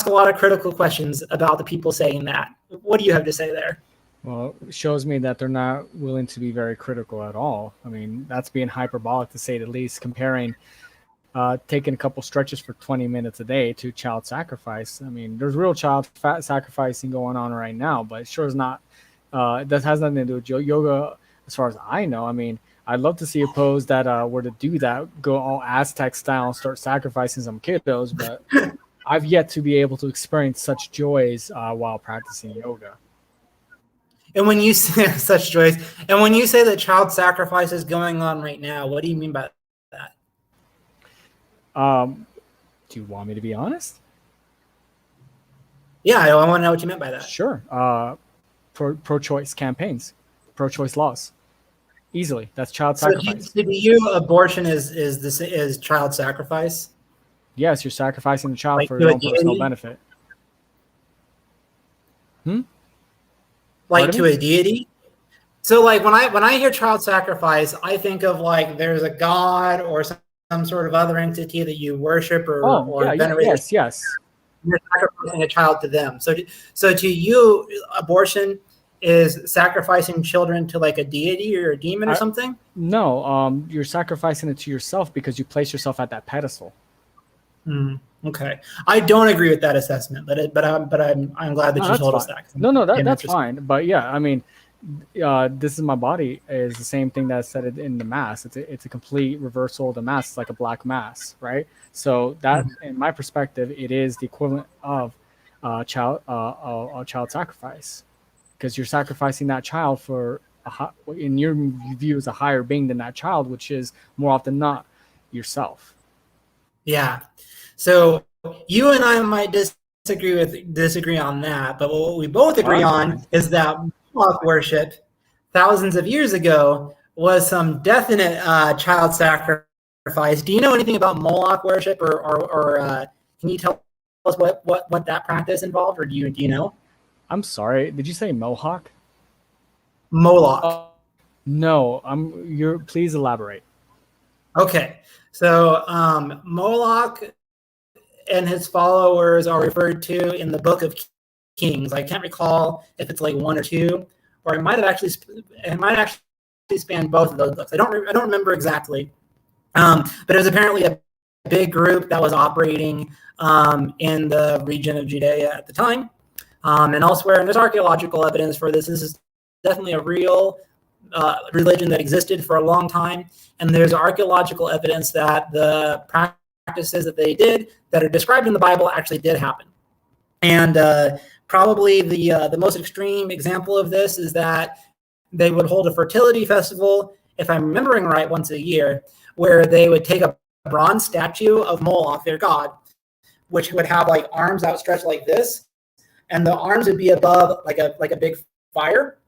a lot of critical questions about the people saying that. What do you have to say there? Well, it shows me that they're not willing to be very critical at all. I mean, that's being hyperbolic to say the least, comparing taking a couple stretches for 20 minutes a day to child sacrifice. I mean, there's real child sacrificing going on right now, but it sure is not, that has nothing to do with yoga as far as I know. I mean, I'd love to see a pose that were to do that, go all Aztec style and start sacrificing some kiddos, but I've yet to be able to experience such joys while practicing yoga. And when you say such joys, and when you say that child sacrifice is going on right now, what do you mean by that? Do you want me to be honest? Yeah, I want to know what you meant by that. Sure. Pro-choice campaigns, pro-choice laws. Easily, that's child sacrifice. So to you, abortion is child sacrifice? Yes, you're sacrificing the child Like for your own personal benefit. Like Pardon to me? a deity? So like when I hear child sacrifice, I think of like there's a god or some sort of other entity that you worship or venerate. Yes. You're sacrificing a child to them. So to you, abortion is sacrificing children to like a deity or a demon or something? No, you're sacrificing it to yourself because you place yourself at that pedestal. Okay, I don't agree with that assessment, but I'm glad that you told us that. That's fine. But yeah, I mean, this is my body is the same thing that's said in the mass. It's a complete reversal of the mass. It's like a black mass, right? So that, in my perspective, it is the equivalent of child sacrifice, because you're sacrificing that child for in your view as a higher being than that child, which is more often not yourself. Yeah. So you and I might disagree on that, but what we both agree on is that Moloch worship thousands of years ago was some definite child sacrifice. Do you know anything about Moloch worship, or can you tell us what that practice involved, or do you know? I'm sorry, did you say Mohawk? Moloch. No, please elaborate. Okay, so Moloch and his followers are referred to in the Book of Kings. I can't recall if it's like 1 or 2, or it might actually span both of those books. I don't remember exactly, but it was apparently a big group that was operating in the region of Judea at the time, and elsewhere. And there's archaeological evidence for this. This is definitely a real religion that existed for a long time, and there's archaeological evidence that the practices that they did that are described in the Bible actually did happen. And probably the most extreme example of this is that they would hold a fertility festival, if I'm remembering right, once a year, where they would take a bronze statue of Moloch, their god, which would have like arms outstretched like this, and the arms would be above like a big fire,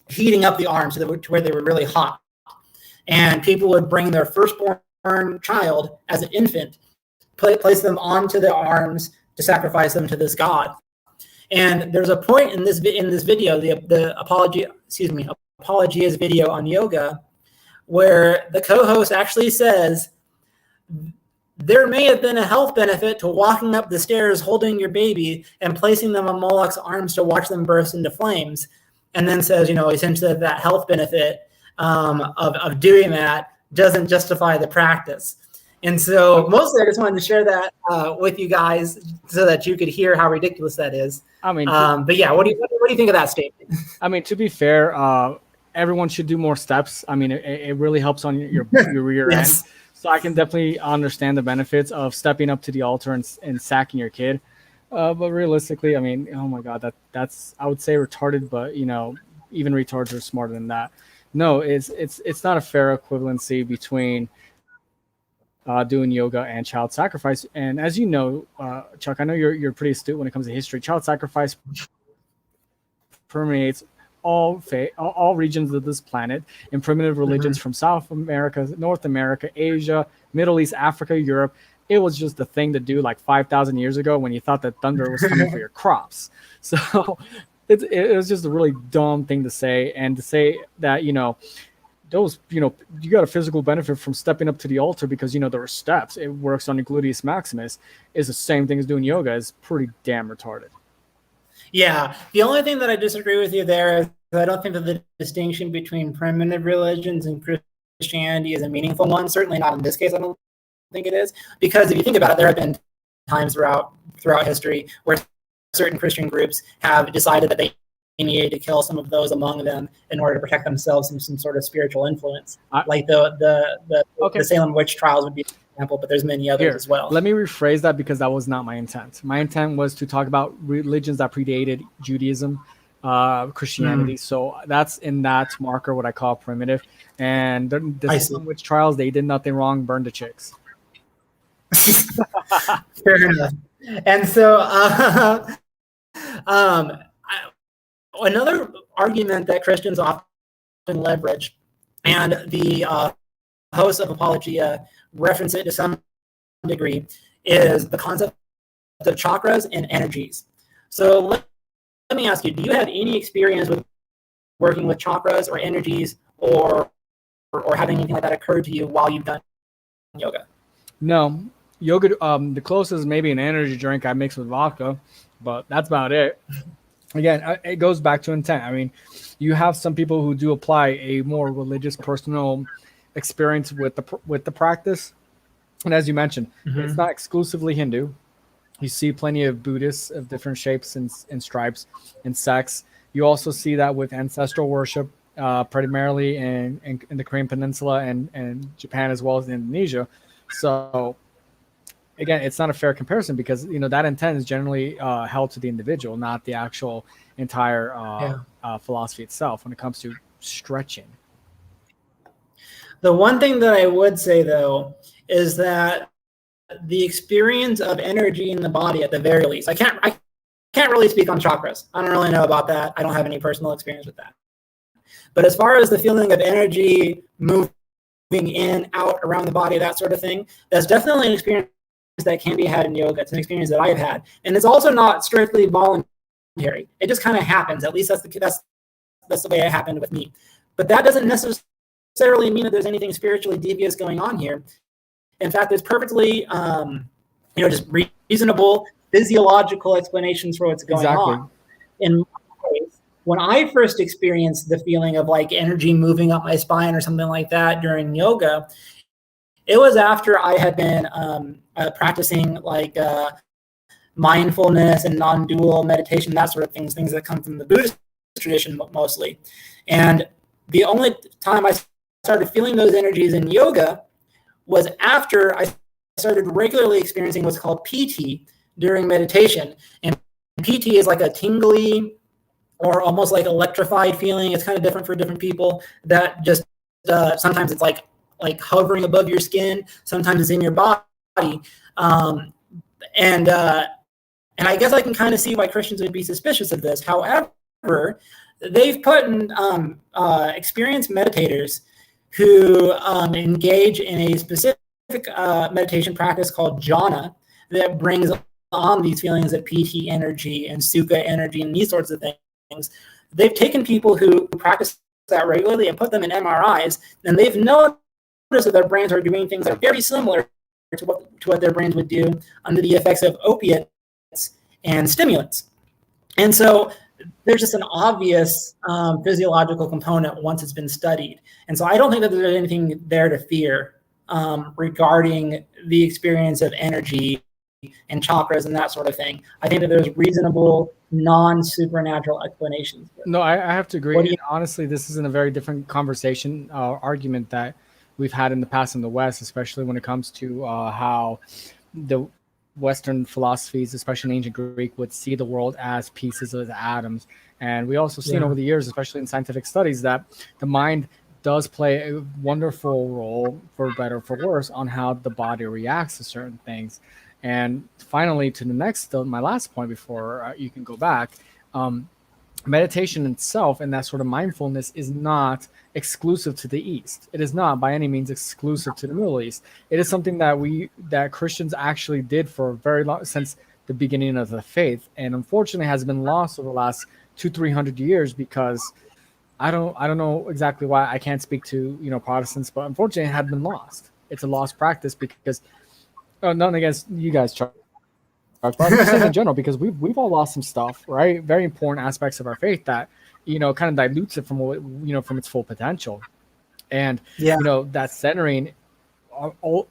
heating up the arms to where they were really hot. And people would bring their firstborn child as an infant, place them onto their arms to sacrifice them to this god. And there's a point in this video, the Apologia's video on yoga, where the co-host actually says there may have been a health benefit to walking up the stairs holding your baby and placing them on Moloch's arms to watch them burst into flames, and then says, essentially that health benefit of doing that doesn't justify the practice. And so mostly I just wanted to share that with you guys so that you could hear how ridiculous that is. I mean, but yeah, what do you think of that statement? I mean, to be fair, everyone should do more steps. I mean, it really helps on your rear Yes. end. So I can definitely understand the benefits of stepping up to the altar and sacking your kid. But realistically, I mean, oh my God, that's I would say retarded, but even retards are smarter than that. No, it's not a fair equivalency between doing yoga and child sacrifice. And as you know, Chuck, I know you're pretty astute when it comes to history. Child sacrifice permeates all regions of this planet in primitive religions from South America, North America, Asia, Middle East, Africa, Europe. It was just a thing to do like 5,000 years ago when you thought that thunder was coming for your crops. So it was just a really dumb thing to say. And to say that, those, you got a physical benefit from stepping up to the altar because, there were steps. It works on your gluteus maximus is the same thing as doing yoga. Is pretty damn retarded. Yeah. The only thing that I disagree with you there is I don't think that the distinction between primitive religions and Christianity is a meaningful one. Certainly not in this case. I don't think it is, because if you think about it, there have been times throughout history where certain Christian groups have decided that they needed to kill some of those among them in order to protect themselves from some sort of spiritual influence, like the Salem witch trials would be an example, but there's many others as well. Let me rephrase that because that was not my intent. My intent was to talk about religions that predated Judaism, Christianity. So that's in that marker what I call primitive. And the Salem witch trials, they did nothing wrong, burned the chicks. Fair enough. And so another argument that Christians often leverage, and the hosts of Apologia reference it to some degree, is the concept of chakras and energies. So let me ask you, do you have any experience with working with chakras or energies or having anything like that occur to you while you've done yoga? No. Yoga, the closest is maybe an energy drink I mix with vodka, but that's about it. Again, it goes back to intent. I mean, you have some people who do apply a more religious, personal experience with the practice. And as you mentioned, it's not exclusively Hindu. You see plenty of Buddhists of different shapes and stripes and sects. You also see that with ancestral worship, primarily in the Korean Peninsula and Japan, as well as in Indonesia. So again, it's not a fair comparison because that intent is generally held to the individual, not the actual entire philosophy itself when it comes to stretching. The one thing that I would say, though, is that the experience of energy in the body, at the very least, I can't really speak on chakras. I don't really know about that. I don't have any personal experience with that. But as far as the feeling of energy moving in, out, around the body, that sort of thing, that's definitely an experience that can be had in yoga. It's an experience that I've had, and it's also not strictly voluntary. It just kind of happens. At least that's the way it happened with me. But that doesn't necessarily mean that there's anything spiritually devious going on here. In fact, there's perfectly, just reasonable physiological explanations for what's going on. In my case, when I first experienced the feeling of like energy moving up my spine or something like that during yoga, it was after I had been practicing like mindfulness and non-dual meditation, that sort of things that come from the Buddhist tradition mostly. And the only time I started feeling those energies in yoga was after I started regularly experiencing what's called PT during meditation. And PT is like a tingly or almost like electrified feeling. It's kind of different for different people. That just sometimes it's like hovering above your skin. Sometimes it's in your body. And I guess I can kind of see why Christians would be suspicious of this. However, they've put in experienced meditators who engage in a specific meditation practice called jhana that brings on these feelings of PT energy and sukha energy and these sorts of things. They've taken people who practice that regularly and put them in MRIs, and they've noticed that their brains are doing things that are very similar to what their brains would do under the effects of opiates and stimulants. And so there's just an obvious physiological component once it's been studied. And so I don't think that there's anything there to fear regarding the experience of energy and chakras and that sort of thing. I think that there's reasonable non-supernatural explanations. No, I have to agree. And honestly, this isn't a very different conversation, argument that we've had in the past in the West, especially when it comes to how the Western philosophies, especially in ancient Greek, would see the world as pieces of atoms. And we also seen over the years, especially in scientific studies, that the mind does play a wonderful role, for better or for worse, on how the body reacts to certain things. And finally, to the next, my last point before you can go back, meditation itself and that sort of mindfulness is not exclusive to the East. It is not by any means exclusive to the Middle East. It is something that Christians actually did for a very long, since the beginning of the faith, and unfortunately has been lost over the last 200-300 years, because I don't know exactly why. I can't speak to Protestants, but unfortunately it had been lost. It's a lost practice because nothing against you guys, Charles, but I'm just saying in general, because we've all lost some stuff, right? Very important aspects of our faith that kind of dilutes it from from its full potential. And that centering,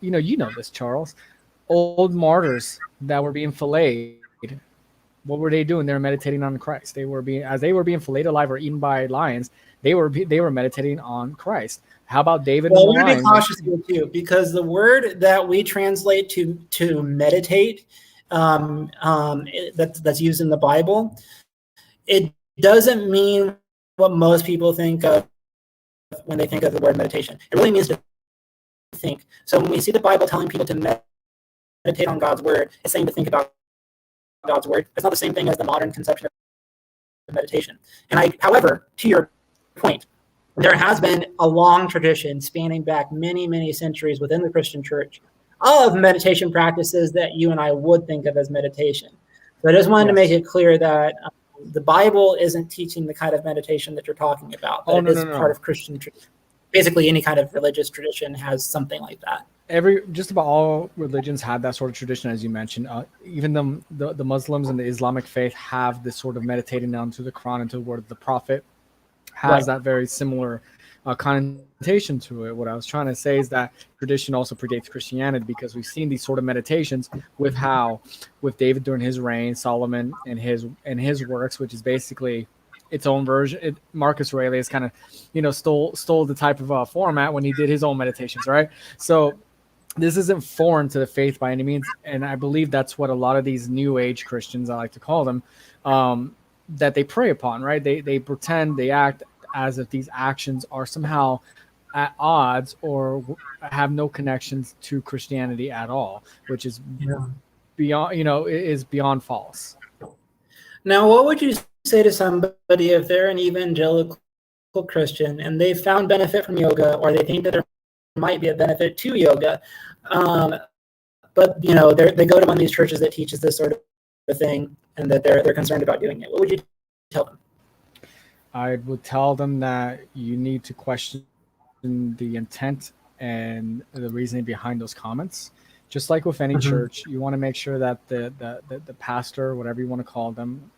this, Charles, old martyrs that were being filleted. What were they doing? They were meditating on Christ. They were being filleted alive or eaten by lions. They were meditating on Christ. How about David? Well, we're going to be cautious here too, because the word that we translate to meditate, that's used in the Bible, it doesn't mean what most people think of when they think of the word meditation. It really means to think. So when we see the Bible telling people to meditate on God's word, it's saying to think about God's word. It's not the same thing as the modern conception of meditation. However, to your point, there has been a long tradition spanning back many, many centuries within the Christian church of meditation practices that you and I would think of as meditation. So I just wanted to make it clear that the Bible isn't teaching the kind of meditation that you're talking about. But it is part of Christian tradition. Basically, any kind of religious tradition has something like that. Just about all religions have that sort of tradition, as you mentioned. Even the Muslims and the Islamic faith have this sort of meditating down to the Quran and to the word of the Prophet. Has that very similar connotation to it. What I was trying to say is that tradition also predates Christianity, because we've seen these sort of meditations with David during his reign, Solomon and his works, which is basically its own version. Marcus Aurelius kind of stole the type of format when he did his own meditations, right? So this isn't foreign to the faith by any means, and I believe that's what a lot of these New Age Christians, I like to call them, that they prey upon, right? They pretend, they act as if these actions are somehow at odds or have no connections to Christianity at all, which is beyond, is beyond false. Now, what would you say to somebody if they're an evangelical Christian and they found benefit from yoga, or they think that there might be a benefit to yoga, but they go to one of these churches that teaches this sort of thing, and that they're concerned about doing it? What would you tell them? I would tell them that you need to question the intent and the reasoning behind those comments. Just like with any church, you want to make sure that the pastor, whatever you want to call them,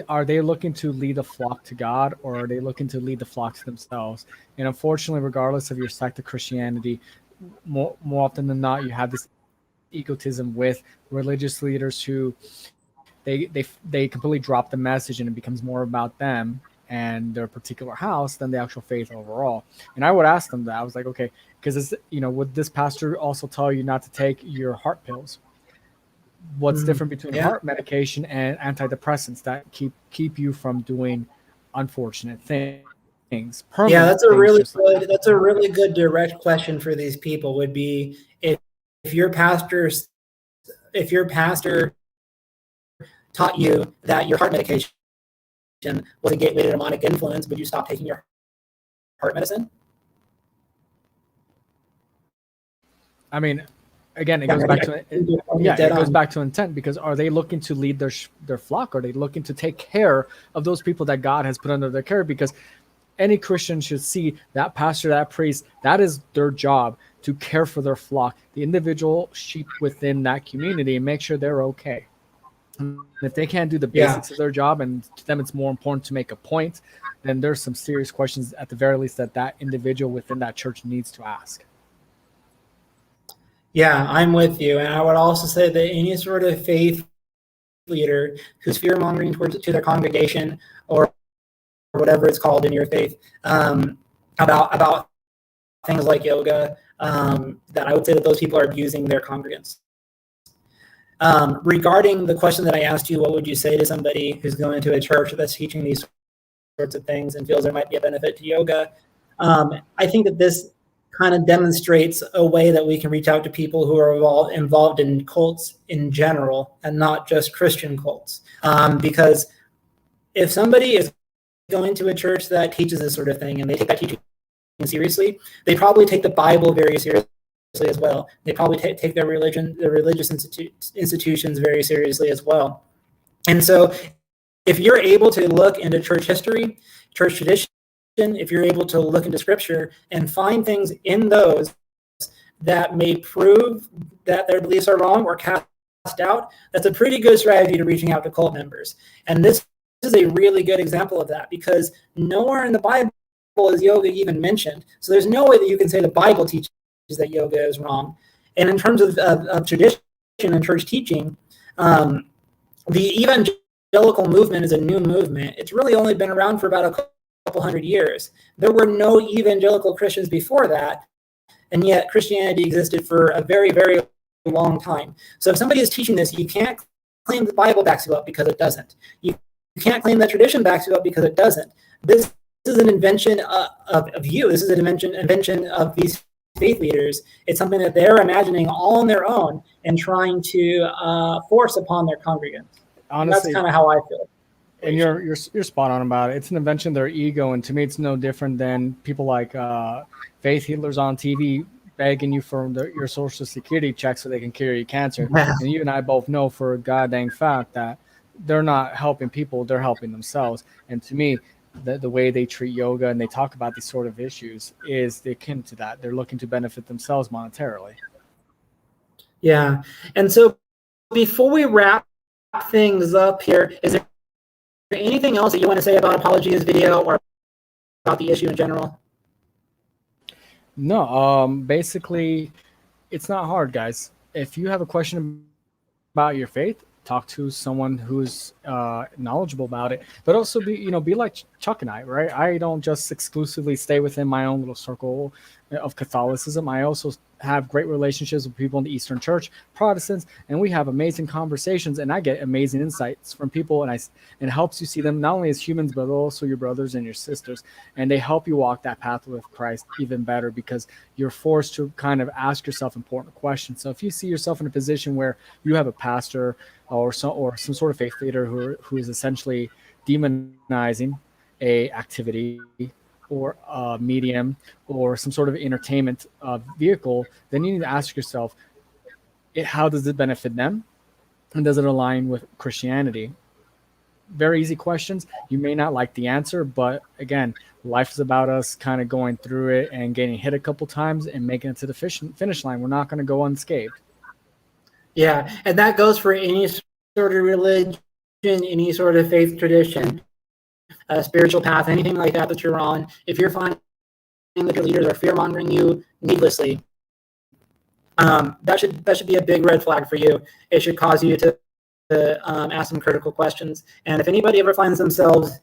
are they looking to lead the flock to God, or are they looking to lead the flock to themselves? And unfortunately, regardless of your sect of Christianity, more often than not, you have this egotism with religious leaders who they completely drop the message, and it becomes more about them and their particular house than the actual faith overall. And I would ask them that. I was like, okay, because would this pastor also tell you not to take your heart pills? What's different between heart medication and antidepressants that keep you from doing unfortunate things? Yeah, that's a really good direct question for these people. Would be if your pastor taught you that your heart medication was a gateway to demonic influence, would you stop taking your heart medicine? I mean, again, it goes back to intent, because are they looking to lead their flock? Are they looking to take care of those people that God has put under their care? Because any Christian should see that pastor, that priest, that is their job, to care for their flock, the individual sheep within that community, and make sure they're okay. And if they can't do the basics of their job, and to them it's more important to make a point, then there's some serious questions at the very least that individual within that church needs to ask. Yeah, I'm with you. And I would also say that any sort of faith leader who's fear-mongering to their congregation, or whatever it's called in your faith, about things like yoga, that I would say that those people are abusing their congregants. Regarding the question that I asked you, what would you say to somebody who's going to a church that's teaching these sorts of things and feels there might be a benefit to yoga? I think that this kind of demonstrates a way that we can reach out to people who are involved in cults in general, and not just Christian cults. Because if somebody is going to a church that teaches this sort of thing and they take that teaching seriously, they probably take the Bible very seriously as well. They probably take their religion, their religious institutions very seriously as well. And so if you're able to look into church history, church tradition, if you're able to look into scripture and find things in those that may prove that their beliefs are wrong or cast out, that's a pretty good strategy to reaching out to cult members. And this is a really good example of that, because nowhere in the Bible is yoga even mentioned. So there's no way that you can say the Bible teaches that yoga is wrong. And in terms of tradition and church teaching, the evangelical movement is a new movement. It's really only been around for about a couple hundred years. There were no evangelical Christians before that, and yet Christianity existed for a very, very long time. So if somebody is teaching this, you can't claim the Bible backs you up, because it doesn't. You can't claim that tradition backs you up, because it doesn't. This is an invention of you. This is an invention of these faith leaders. It's something that they're imagining all on their own and trying to force upon their congregants. Honestly, that's kind of how I feel. And you're spot on about it. It's an invention of their ego, and to me, it's no different than people like faith healers on TV begging you for your social security check so they can cure your cancer. Yeah. And you and I both know for a goddamn fact that they're not helping people; they're helping themselves. And to me, the way they treat yoga and they talk about these sort of issues is akin to that. They're looking to benefit themselves monetarily. Yeah, and so before we wrap things up here, is there anything else that you want to say about Apologia's video or about the issue in general? No, basically, it's not hard, guys. If you have a question about your faith, talk to someone who's knowledgeable about it, but also be like Chuck and I, right? I don't just exclusively stay within my own little circle of Catholicism. I also have great relationships with people in the Eastern Church, Protestants, and we have amazing conversations, and I get amazing insights from people, and it helps you see them not only as humans, but also your brothers and your sisters, and they help you walk that path with Christ even better, because you're forced to kind of ask yourself important questions. So if you see yourself in a position where you have a pastor or some sort of faith leader who is essentially demonizing a activity or a medium or some sort of entertainment vehicle, then you need to ask yourself, how does it benefit them? And does it align with Christianity? Very easy questions. You may not like the answer, but again, life is about us kind of going through it and getting hit a couple times and making it to the finish line. We're not going to go unscathed. Yeah, and that goes for any sort of religion, any sort of faith tradition, spiritual path, anything like that you're on. If you're finding that your leaders are fear-mongering you needlessly, that should be a big red flag for you. It should cause you to ask some critical questions. And if anybody ever finds themselves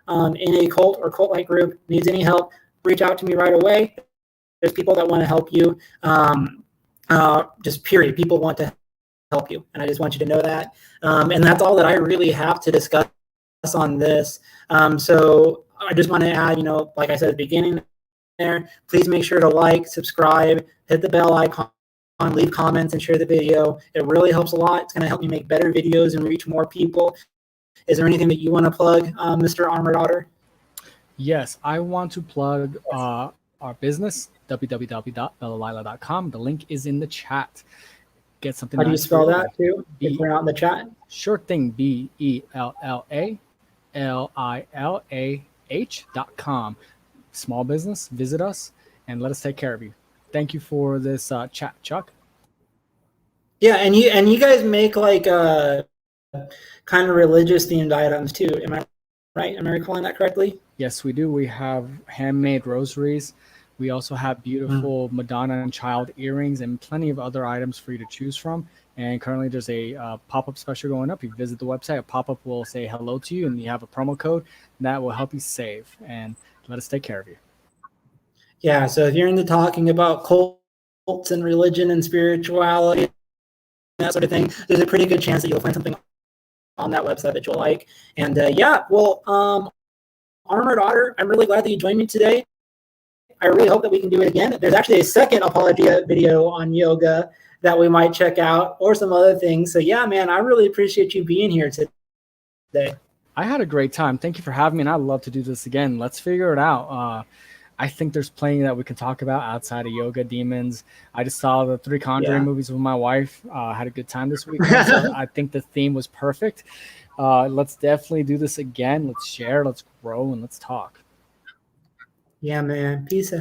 in a cult or cult-like group, needs any help, reach out to me right away. There's people that want to help you. Just period. People want to help you, and I just want you to know that. And that's all that I really have to discuss on this. So I just want to add, like I said at the beginning there, please make sure to like, subscribe, hit the bell icon, leave comments, and share the video. It really helps a lot. It's going to help me make better videos and reach more people. Is there anything that you want to plug, Mr. Armored Otter? Yes, I want to plug our business, www.bellalila.com. The link is in the chat. Get something. How do you spell that too? If we're out in the chat. Sure thing. BELLALILA.com. dangeroush.com. Small business, visit us and let us take care of you. Thank you for this chat, Chuck. Yeah, and you guys make like kind of religious themed items too. Am I right? Am I recalling that correctly? Yes, we do. We have handmade rosaries. We also have beautiful Madonna and child earrings and plenty of other items for you to choose from. And currently, there's a pop-up special going up. You visit the website, a pop-up will say hello to you, and you have a promo code that will help you save. And let us take care of you. Yeah, so if you're into talking about cults and religion and spirituality, that sort of thing, there's a pretty good chance that you'll find something on that website that you'll like. And Armored Otter, I'm really glad that you joined me today. I really hope that we can do it again. There's actually a second Apologia video on yoga that we might check out, or some other things. So yeah, man, I really appreciate you being here today. I had a great time. Thank you for having me, and I'd love to do this again. Let's figure it out. I think there's plenty that we can talk about outside of yoga, demons. I just saw the 3 Conjuring movies with my wife. Had a good time this weekend. So I think the theme was perfect. Let's definitely do this again. Let's share, let's grow, and let's talk. Yeah, man. Peace out.